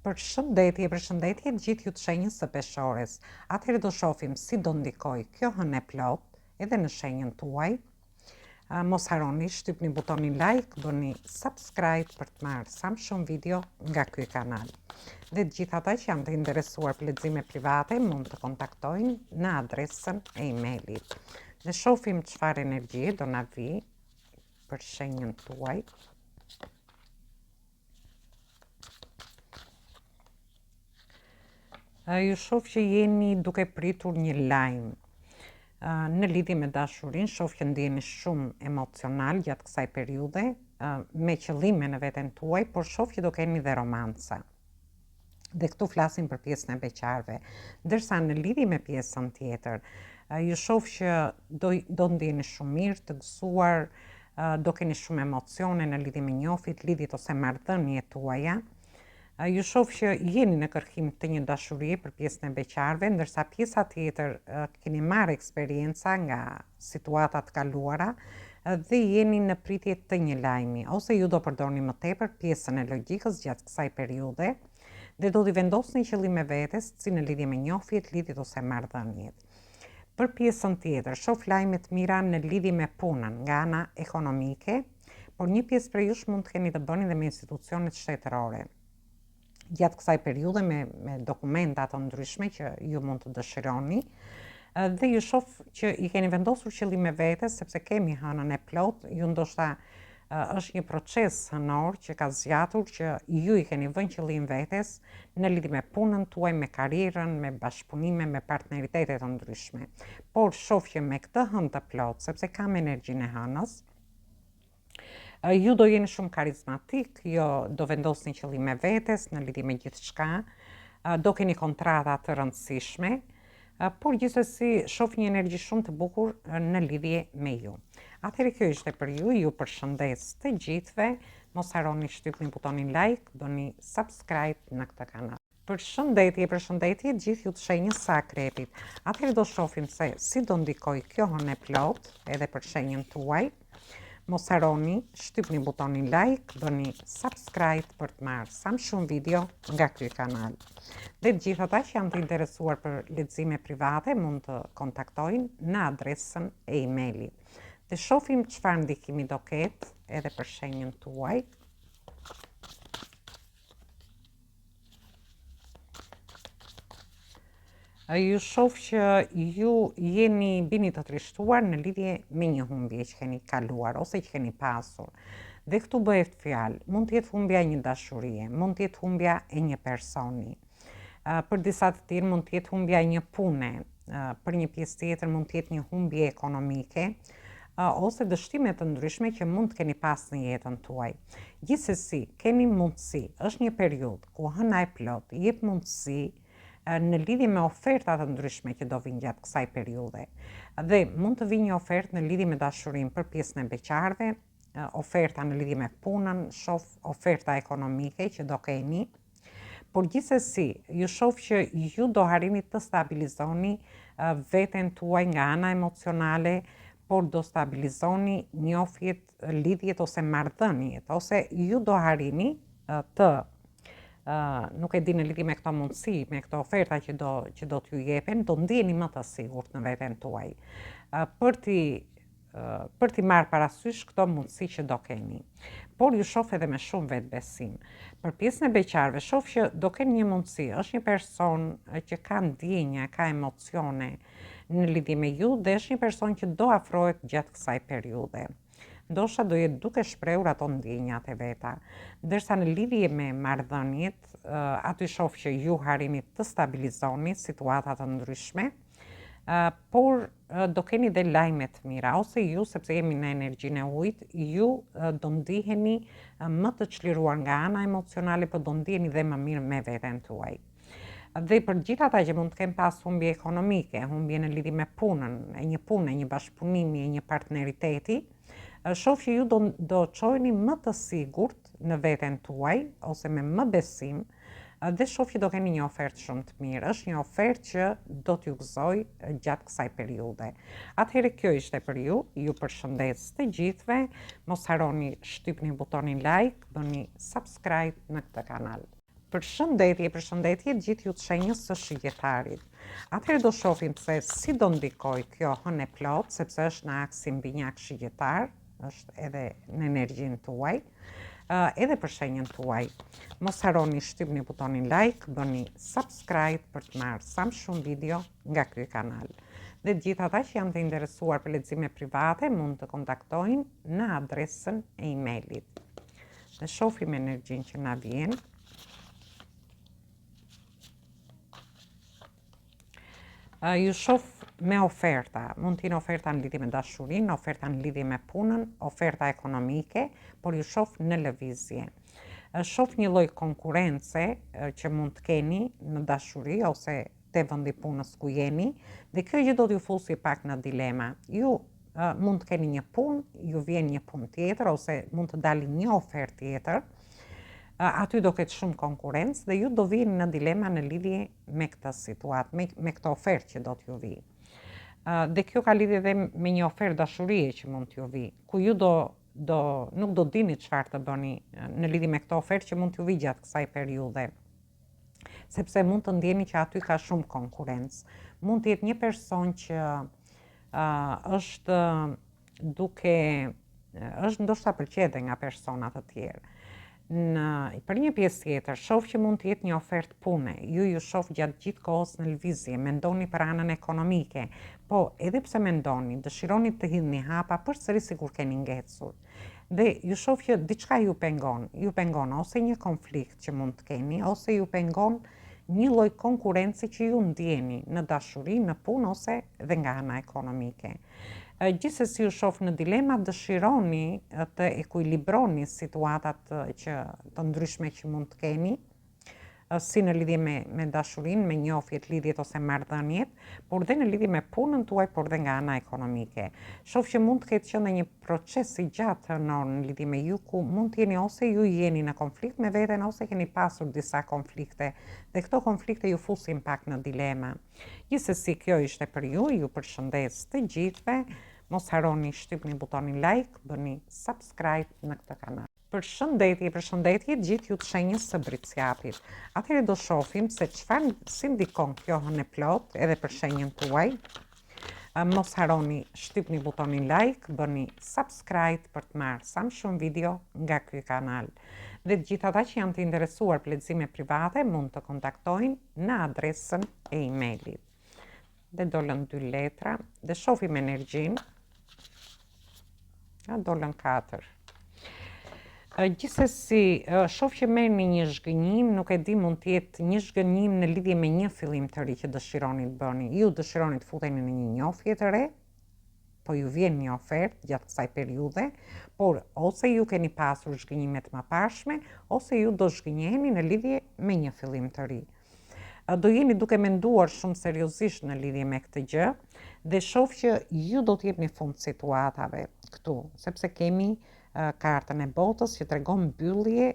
Përshëndetje gjithë ju të shenjës së peshores. Atëherë do shohim si do ndikoj kjo hënë e plot edhe në shenjën tuaj. Mos harroni shtypni butonin like, bëni subscribe për të marrë sa më shumë video nga ky kanal. Dhe të gjithë ata që janë të interesuar për lexime private mund të kontaktojnë në adresën e emailit. Ne shohim çfarë energji do na vi për shenjën tuaj. Ju shoh që jeni duke pritur një lajm. Në lidhje me dashurinë, shoh që ndjeni shumë emocional gjatë kësaj periudhe, me qëllime në veten tuaj, por shoh që do keni dhe romanca. Dhe këtu flasim për pjesën e beqarve. Ndërsa në lidhje me pjesën tjetër, ju shoh që do ndjeni shumë mirë, të gëzuar, do keni shumë emocione në lidhje me njofit, lidhjet ose marrëdhëniet tuaja. Ju shoh që jeni në kërkim të një dashurie për pjesën e beqarve, ndërsa pjesa tjetër keni marrë eksperjenca nga situatat kaluara dhe jeni në pritje të një lajmi, ose ju do përdorni më tepër pjesën e logjikës gjatë kësaj periudhe dhe do t'i vendosni qëllime vetes, si në lidhje me njofjet, lidhjet ose marrëdhëniet. Për pjesën tjetër, shoh lajme të mira në lidhje me punën nga ana ekonomike, por një pjesë prej jush mund të keni të bëni dhe me institucionet shtetërore. Gjatë kësaj periudhe me dokumenta të ndryshme që ju mund të dëshironi, dhe ju shoh që i keni vendosur qëllime vetes, sepse kemi hënën e plot, ju ndoshta është një proces hënor që ka zgjatur, që ju i keni vënë qëllim vetes në lidhje me punën tuaj, me karrierën, me bashkëpunime, me partneritete të ndryshme. Por shoh që me këtë hënë të plot, sepse kam energjinë e hënës, ju do jeni shumë karizmatik, jo do vendosni qëllime vetes në lidhje me gjithçka, do keni kontrata të rëndësishme, por gjithsesi shoh një energji shumë të bukur në lidhje me ju. Atëherë kjo ishte për ju përshëndes të gjithëve, mos harroni shtypni butonin like, bëni subscribe në këtë kanal. Përshëndetje gjithë ju të shenjës së Akrepit. Atëherë do shohim se si do ndikoj kjo hënë e plot edhe për shenjën tuaj. Mos harroni shtypni butonin like, bëni subscribe për të marrë sa më shumë video nga ky kanal. Dhe të gjithë ata që janë të interesuar për lexime private mund të kontaktojnë në adresën e emailit. Dhe shohim çfarë ndikimi do ketë edhe për shenjën tuaj. Ju shoh që ju bini të trishtuar në lidhje me një humbje që keni kaluar ose që keni pasur. Dhe këtu bëhet fjalë, mund të jetë humbja e një dashurie, mund të jetë humbja e një personi. Për disa të tjerë mund të jetë humbja e një pune, për një pjesë tjetër mund të jetë një humbje ekonomike, ose dështime të ndryshme që mund të keni pas në jetën tuaj. Gjithsesi, keni mundësi, është një periudhë ku hëna e plot jep mundësi në lidhje me ofertat të ndryshme që do vinë gjatë kësaj periudhe. Dhe mund të vinë një ofertë në lidhje me dashurinë për pjesën e beqarve, oferta në lidhje me punën, shoh oferta ekonomike që do keni, por gjithsesi, ju shoh që ju do harrini të stabilizoni veten tuaj nga ana emocionale, por do stabilizoni njofjet, lidhjet ose marrëdhëniet, ose ju do harrini të nuk e di në lidhje me këto mundësi, me këto oferta që do t'ju jepen, do ndjeni më të sigurt në veten tuaj. Për t'i marrë parasysh këto mundësi që do keni. Por ju shoh edhe me shumë vetbesim. Për pjesën e beqarve, shoh që do keni një mundësi, është një person që ka ndjenja, ka emocione në lidhje me ju dhe është një person që do afrohet gjatë kësaj periudhe. Ndoshta do jetë duke shprehur ato ndjenjat e veta, ndërsa në lidhje me marrëdhëniet, aty shoh që ju harrini të stabilizoni situata të ndryshme, por do keni dhe lajme të mira, ose ju, sepse jemi në energjinë e ujit, ju do ndiheni më të çliruar nga ana emocionale, por do ndiheni dhe më mirë me veten tuaj. Dhe për gjithë ata që mund të kenë pas humbje ekonomike, humbje në lidhje me punën, e një pune, një bashkëpunimi, e një partneriteti, shoh që ju do çoheni më të sigurt në veten tuaj, ose me më besim, dhe shoh që do keni një ofertë shumë të mirë. Është një ofertë që do t'ju gëzojë gjatë kësaj periudhe. Atëherë kjo ishte për ju përshëndes të gjithëve, mos harroni shtypni butonin like, bëni subscribe në këtë kanal. Përshëndetje gjithë ju të shenjës së shigjetarit. Atëherë do shohim se si do ndikoj kjo hënë e plot, sepse është në aksin mbi një aks shigjetar, është edhe në energjinë tuaj, edhe për shenjën tuaj. Mos harroni shtypni butonin like, bëni subscribe për të marrë sa më shumë video nga ky kanal. Dhe gjithë ata që janë të interesuar për lexime private mund të kontaktojnë në adresën e emailit. Ne shohim energjinë që na vjen. Ju shoh me oferta, mund t'jenë oferta në lidhje me dashurinë, oferta në lidhje me punën, oferta ekonomike, por ju shoh në lëvizje. Shoh një lloj konkurrence që mund të keni në dashuri ose te vendi punës ku jeni, dhe kjo gjë do t'ju fusi pak në dilema. Ju mund të keni një punë, ju vjen një punë tjetër ose mund të dalë një ofertë tjetër. Aty do ketë shumë konkurrencë dhe ju do vini në dilema në lidhje me këtë situatë, me këtë ofertë që do t'ju vi. Dhe kjo ka lidhje edhe me një ofertë dashurie që mund t'ju vi, ku ju nuk do dini çfarë të bëni në lidhje me këtë ofertë që mund t'ju vi gjatë kësaj periudhe. Sepse mund të ndjeni që aty ka shumë konkurrencë. Mund të jetë një person që është ndoshta pëlqet nga persona të tjerë. Për një pjesë tjetër, shoh që mund të jetë një ofertë pune, ju shoh gjatë gjithë kohës në lëvizje, mendoni për anën ekonomike, po edhe pse mendoni, dëshironi të hidhni hapa përsëri sikur keni ngecur. Dhe ju shoh që diçka ju pengon ose një konflikt që mund të keni, ose ju pengon një lloj konkurrence që ju ndjeni në dashuri, në punë ose dhe nga ana ekonomike. Gjithsesi ju shoh në dilema, dëshironi të ekuilibroni situatat që të ndryshme që mund të keni, si në lidhje me dashurinë, me njohjet, lidhjet ose marrëdhëniet, por dhe në lidhje me punën tuaj, por dhe nga ana ekonomike. Shoh që mund të ketë qenë një proces i gjatë në lidhje me ju, ku mund të jeni ose ju jeni në konflikt me veten ose keni pasur disa konflikte, dhe këto konflikte ju fusin pak në dilema. Gjithsesi kjo ishte për ju përshëndes të gjithëve. Mos harroni shtypni butonin like, bëni subscribe në këtë kanal. Përshëndetje gjithë ju të shenjës së britsjapit. Atëherë do shohim se si ndikon kjo hënë e plot edhe për shenjën tuaj. Mos harroni shtypni butonin like, bëni subscribe për të marrë sa më shumë video nga ky kanal. Dhe gjithë ata që janë të interesuar për lexime private mund të kontaktojnë në adresën e emailit. Dhe dolën 2 letra dhe shohim energjinë. Dolën 4. Gjithsesi, shoh që merrni një zhgënjim, nuk e di, mund të jetë një zhgënjim në lidhje me një fillim të ri që dëshironi të bëni. Ju dëshironi të futeni në një njohje të re, po ju vjen një ofertë gjatë kësaj periudhe, por ose ju keni pasur zhgënjime të mëparshme, ose ju do zhgënjeheni në lidhje me një fillim të ri. Do jeni duke menduar shumë seriozisht në lidhje me këtë gjë, dhe shoh që ju do të jepni fund situatave këtu, sepse kemi kartën e botës që tregon mbyllje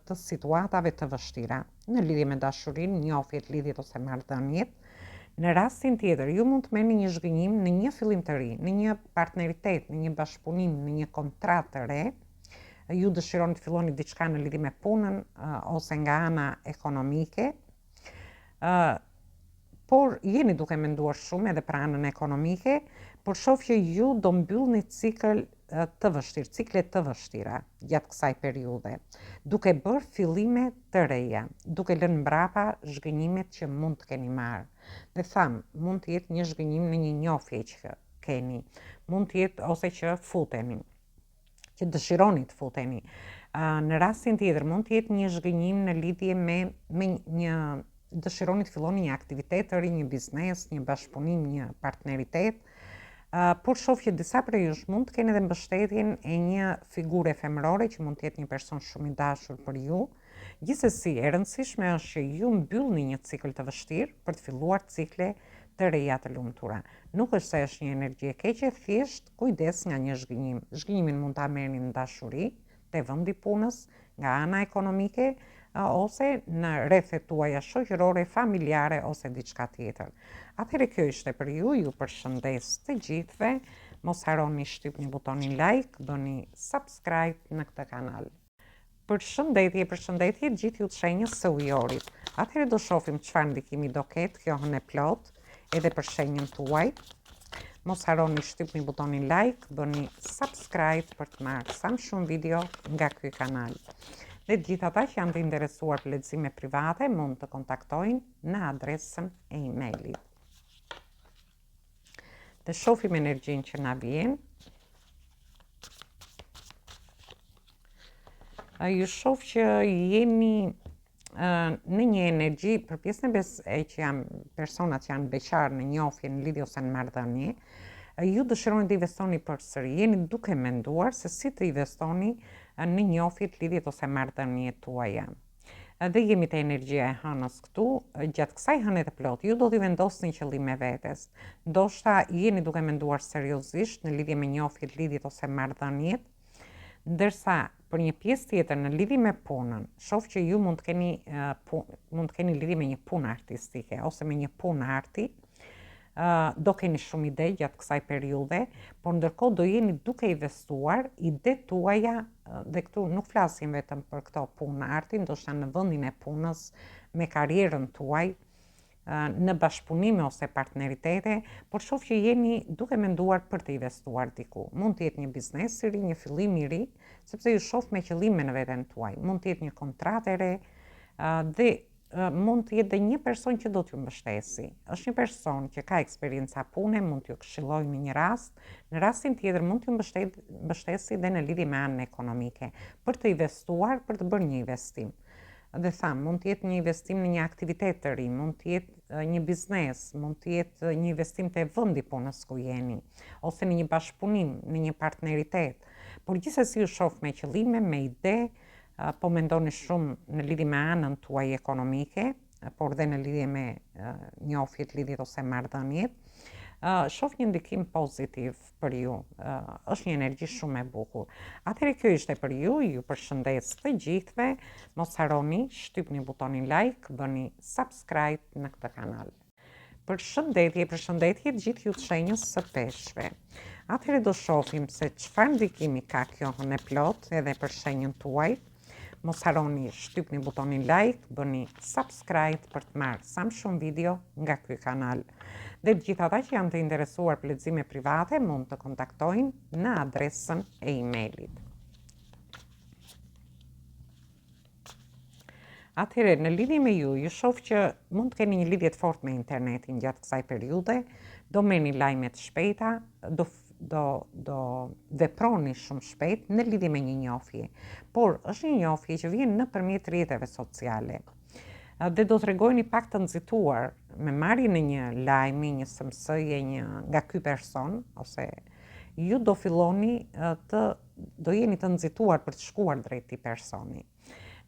të situatave të vështira në lidhje me dashurinë, njohjet, lidhjet ose marrëdhëniet. Në rastin tjetër, ju mund të merrni një zhgënjim në një fillim të ri, në një partneritet, në një bashkëpunim, në një kontratë të re. Ju dëshironi të filloni diçka në lidhje me punën ose nga ana ekonomike. Por jeni duke menduar shumë edhe për anën ekonomike, por shoh që ju do mbyllni ciklet të vështira gjatë kësaj periudhe, duke bërë fillime të reja, duke lënë mbrapa zhgënjimet që mund të keni marrë. Dhe tham, mund të jetë një zhgënjim në një njohje që keni, mund të jetë ose që futeni, që dëshironi të futeni. Në rastin tjetër mund të jetë një zhgënjim në lidhje me një dëshironi të filloni një aktivitet të ri, një biznes, një bashkëpunim, një partneritet. Por shoh që disa prej jush mund të keni edhe mbështetjen e një figure femërore që mund të jetë një person shumë i dashur për ju. Gjithsesi, e rëndësishme është që ju mbyllni një cikël të vështirë për të filluar cikle të reja të lumtura. Nuk është se është një energji e keqe, thjesht kujdes nga një zhgënjim. Zhgënjimin mund ta merrni në dashuri, te vendi punës, nga ana ekonomike, ose në rrethet tuaja shoqërore, familjare ose diçka tjetër. Atëherë kjo ishte për ju përshëndes të gjithëve. Mos harroni shtypni butonin like, bëni subscribe në këtë kanal. Përshëndetje gjithë ju të shenjës së ujorit. Atëherë do shohim çfarë ndikimi do ketë kjo hënë plot edhe për shenjën tuaj. Mos harroni shtypni butonin like, bëni subscribe për të marrë sa më shumë video nga ky kanal. Dhe të gjithë ata që janë të interesuar për lehtësime private mund të kontaktojnë në adresën e emailit. Dhe shohim energjinë që na vjen. Ju shoh që jeni në një energji për pjesën e që janë personat që janë beqarë në njohje, në lidhje ose në marrëdhënie, ju dëshironi të investoni përsëri, jeni duke menduar se si të investoni në njohjet, lidhjet ose marrëdhëniet tuaja. Dhe jemi te energjia e hënës këtu, gjatë kësaj hëne të plot, ju do t'i vendosni qëllime vetes. Ndoshta jeni duke menduar seriozisht në lidhje me njohjet, lidhjet ose marrëdhëniet, ndërsa për një pjesë tjetër në lidhje me punën, shoh që ju mund të keni lidhje me një punë artistike ose me një punë arti, do keni shumë ide gjatë kësaj periudhe, por ndërkohë do jeni duke investuar ide tuaja, dhe këtu nuk flasim vetëm për këto punë arti, ndoshta në vendin e punës, me karrierën tuaj, në bashkëpunime ose partneritete, por shoh që jeni duke menduar për të investuar diku. Mund të jetë një biznes i ri, një fillim i ri, sepse ju shoh me qëllime në veten tuaj. Mund të jetë një kontratë e re, dhe mund të jetë dhe një person që do t'ju mbështesi. Është një person që ka eksperjenca pune, mund t'ju këshillojë në një rast, në rastin tjetër mund t'ju mbështesi dhe në lidhje me anën ekonomike, për të investuar, për të bërë një investim. Dhe tham, mund të jetë një investim në një aktivitet të ri, mund të jetë një biznes, mund të jetë një investim te vendi punës ku jeni, ose në një bashkëpunim, në një partneritet. Por gjithsesi ju shoh me qëllime, me ide, po mendoni shumë në lidhje me anën tuaj ekonomike, por dhe në lidhje me njohjet, lidhjet ose marrëdhëniet. Shoh një ndikim pozitiv për ju, është një energji shumë e bukur. Atëherë kjo ishte për ju, ju përshëndes të gjithëve, mos harroni, shtypni butonin like, bëni subscribe në këtë kanal. Përshëndetje gjithë ju të shenjës së peshqve. Atëherë do shohim se çfarë ndikimi ka kjo hënë plot edhe për shenjën tuaj. Mos harroni, shtypni butonin like, bëni subscribe për të marrë sa më shumë video nga ky kanal. Dhe të gjithë ata që janë të interesuar për lehtësime private mund të kontaktojnë në adresën e emailit. Atëherë, në lidhje me ju shoh që mund të keni një lidhje të fortë me internetin gjatë kësaj periudhe, do merrni lajme të shpejta, do veproni shumë shpejt në lidhje me një njohje. Por është një njohje që vjen nëpërmjet rrjeteve sociale. Dhe do t'rregojni pak të nxituar me marrjen e një lajmi, një SMS-je nga ky person, ose ju do filloni do jeni të nxituar për të shkuar drejt këtij personi.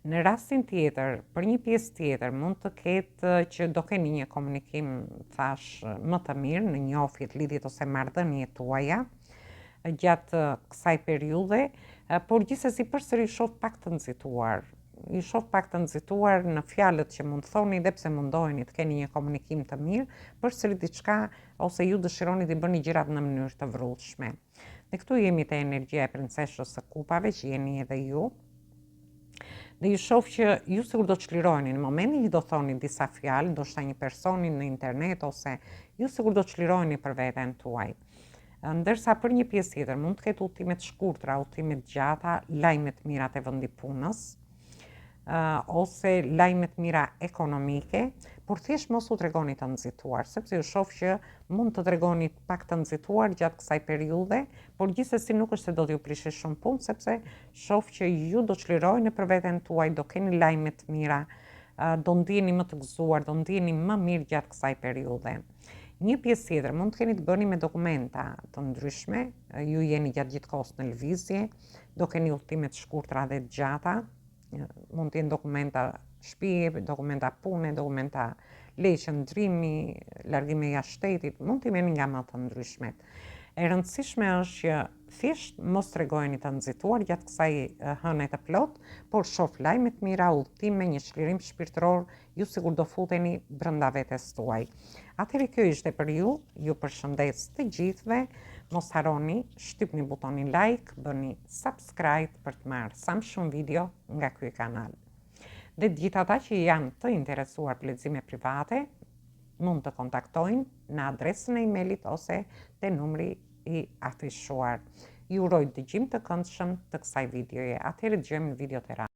Në rastin tjetër, për një pjesë tjetër, mund të ketë që do keni një komunikim, thash, më të mirë në njohjet, lidhjet ose marrëdhëniet tuaja gjatë kësaj periudhe, por gjithsesi përsëri shoh pak të nxituar. Ju shoh pak të nxituar në fjalët që mund thoni dhe pse mundoheni të keni një komunikim të mirë, përsëri diçka ose ju dëshironi të bëni gjërat në mënyrë të vrrullshme. Dhe këtu jemi te energjia e princeshës së kupave, që jeni edhe ju. Dhe ju shoh që ju sigur do çliroheni në momentin që do thoni disa fjalë, ndoshta një personi në internet, ose ju sigur do çliroheni për veten tuaj. Ndërsa për një pjesë tjetër mund të ketë udhëtime të shkurtra, udhëtime të gjata, lajme të mira te vendi punës, ose lajme të mira ekonomike, por thjesht mos u tregoni të nxituar, sepse ju shoh që mund të tregoni pak të nxituar gjatë kësaj periudhe, por gjithsesi nuk është se do t'ju prishë shumë punë, sepse shoh që ju do çliroheni për veten tuaj, do keni lajme të mira, do ndiheni më të gëzuar, do ndiheni më mirë gjatë kësaj periudhe. Një pjesë tjetër mund të keni të bëni me dokumenta të ndryshme, ju jeni gjatë gjithë kohës në lëvizje, do keni udhëtime të shkurtra dhe të gjata, mund të jenë dokumenta shtëpie, dokumenta pune, dokumenta leje qëndrimi, largime jashtë shtetit, mund të jeni nga më të ndryshmet. E rëndësishme është që thjesht mos tregojeni të nxituar gjatë kësaj hëne të plot, por shoh lajme të mira, udhëtime, një çlirim shpirtëror, ju sigur do futeni brenda vetes tuaj. Atëherë kjo ishte për ju përshëndes të gjithëve, Mos harroni, shtypni butonin like, bëni subscribe për të marrë sa më shumë video nga ky kanal. Dhe gjithë ata që janë të interesuar për lexime private, mund të kontaktojnë në adresën e emailit ose te numri i afishuar. Ju uroj dëgjim të këndshëm të kësaj videoje. Atëherë dëgjojmë në video të radhës.